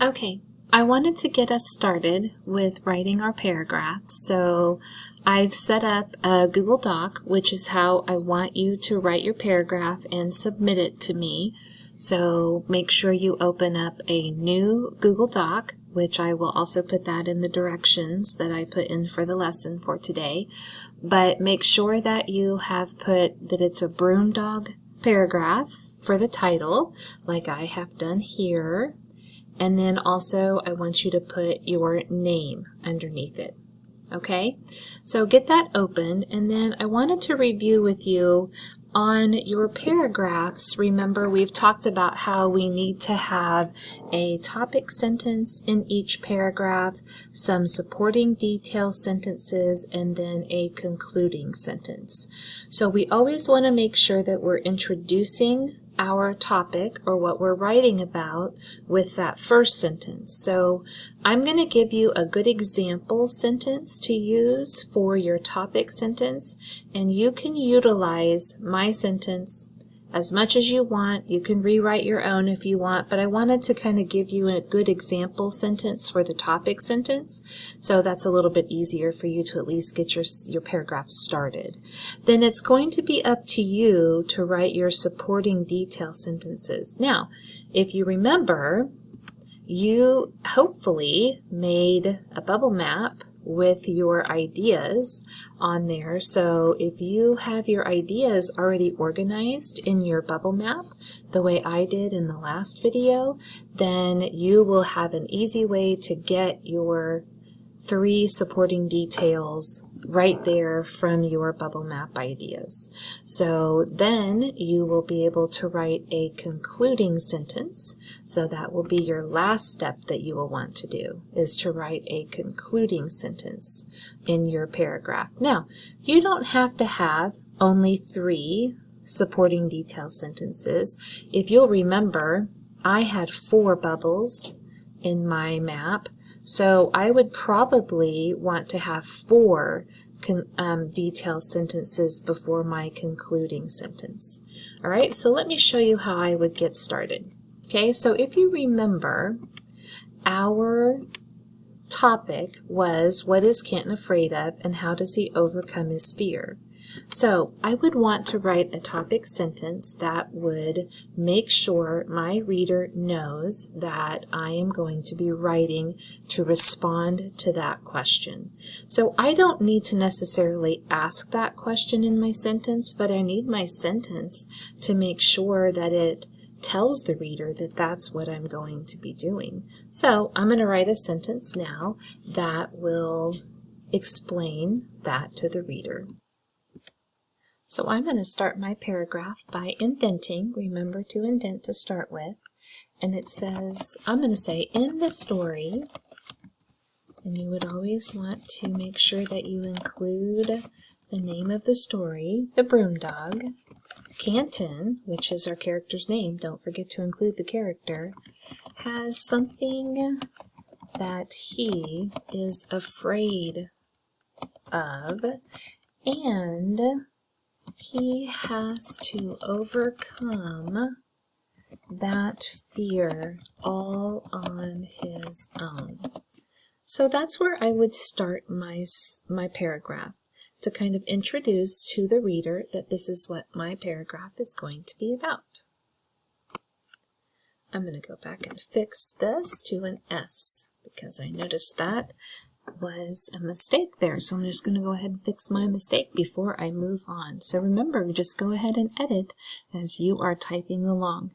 Okay, I wanted to get us started with writing our paragraphs, so I've set up a Google Doc, which is how I want you to write your paragraph and submit it to me. So make sure you open up a new Google Doc, which I will also put that in the directions that I put in for the lesson for today. But make sure that you have put that it's a broom dog paragraph for the title, like I have done here. And then also I want you to put your name underneath it. Okay, so get that open, and then I wanted to review with you on your paragraphs. Remember, we've talked about how we need to have a topic sentence in each paragraph, some supporting detail sentences, and then a concluding sentence. So we always want to make sure that we're introducing our topic or what we're writing about with that first sentence. So I'm going to give you a good example sentence to use for your topic sentence, and you can utilize my sentence as much as you want. You can rewrite your own if you want, but I wanted to kind of give you a good example sentence for the topic sentence, so that's a little bit easier for you to at least get your paragraph started. Then it's going to be up to you to write your supporting detail sentences. Now, if you remember, you hopefully made a bubble map with your ideas on there. So if you have your ideas already organized in your bubble map, the way I did in the last video, then you will have an easy way to get your 3 supporting details right there from your bubble map ideas. So then you will be able to write a concluding sentence. So that will be your last step that you will want to do, is to write a concluding sentence in your paragraph. Now, you don't have to have only 3 supporting detail sentences. If you'll remember, I had 4 bubbles in my map, so I would probably want to have 4 detail sentences before my concluding sentence. All right, so let me show you how I would get started. Okay, so if you remember, our topic was, what is Canton afraid of and how does he overcome his fear? So I would want to write a topic sentence that would make sure my reader knows that I am going to be writing to respond to that question. So I don't need to necessarily ask that question in my sentence, but I need my sentence to make sure that it tells the reader that that's what I'm going to be doing. So I'm going to write a sentence now that will explain that to the reader. So I'm going to start my paragraph by indenting. Remember to indent to start with. And it says, I'm going to say, in the story, and you would always want to make sure that you include the name of the story, the broom dog. Canton, which is our character's name, don't forget to include the character, has something that he is afraid of, and he has to overcome that fear all on his own. So that's where I would start my paragraph, to kind of introduce to the reader that this is what my paragraph is going to be about. I'm going to go back and fix this to an S because I noticed that was a mistake there. So I'm just going to go ahead and fix my mistake before I move on. So remember, just go ahead and edit as you are typing along.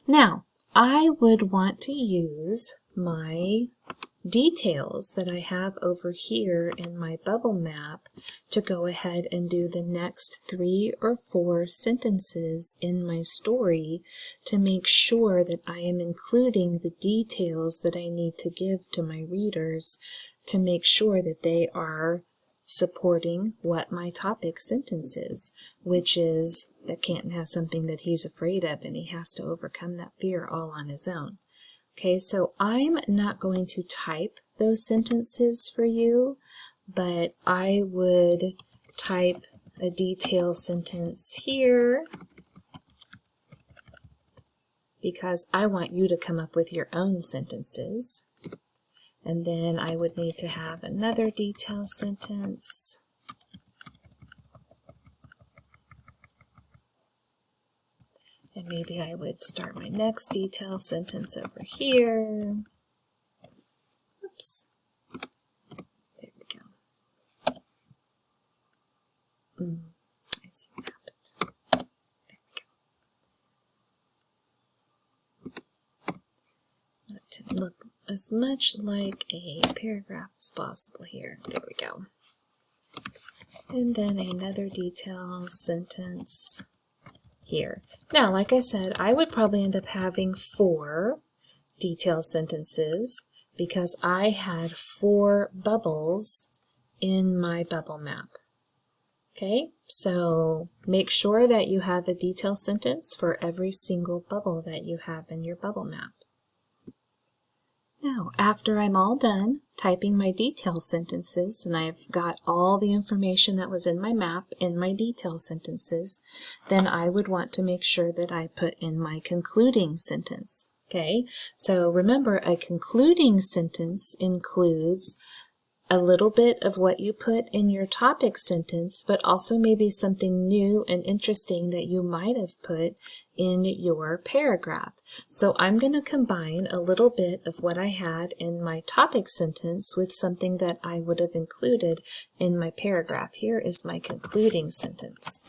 Now, I would want to use my details that I have over here in my bubble map to go ahead and do the next 3 or 4 sentences in my story to make sure that I am including the details that I need to give to my readers to make sure that they are supporting what my topic sentence is, which is that Canton has something that he's afraid of and he has to overcome that fear all on his own. Okay, so I'm not going to type those sentences for you, but I would type a detail sentence here because I want you to come up with your own sentences. And then I would need to have another detail sentence. And maybe I would start my next detail sentence over here. Oops. There we go. I see what happened. There we go. I want it to look as much like a paragraph as possible here. There we go. And then another detail sentence here. Now, like I said, I would probably end up having 4 detail sentences because I had 4 bubbles in my bubble map. Okay, so make sure that you have a detail sentence for every single bubble that you have in your bubble map. Now, after I'm all done typing my detail sentences and I've got all the information that was in my map in my detail sentences, then I would want to make sure that I put in my concluding sentence. Okay, so remember, a concluding sentence includes a little bit of what you put in your topic sentence, but also maybe something new and interesting that you might have put in your paragraph. So I'm going to combine a little bit of what I had in my topic sentence with something that I would have included in my paragraph. Here is my concluding sentence.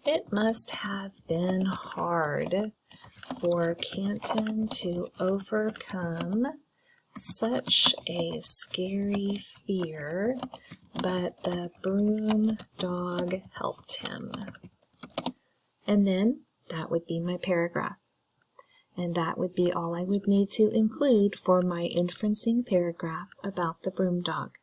It must have been hard for Canton to overcome such a scary fear, but the broom dog helped him. And then that would be my paragraph. And that would be all I would need to include for my inferencing paragraph about the broom dog.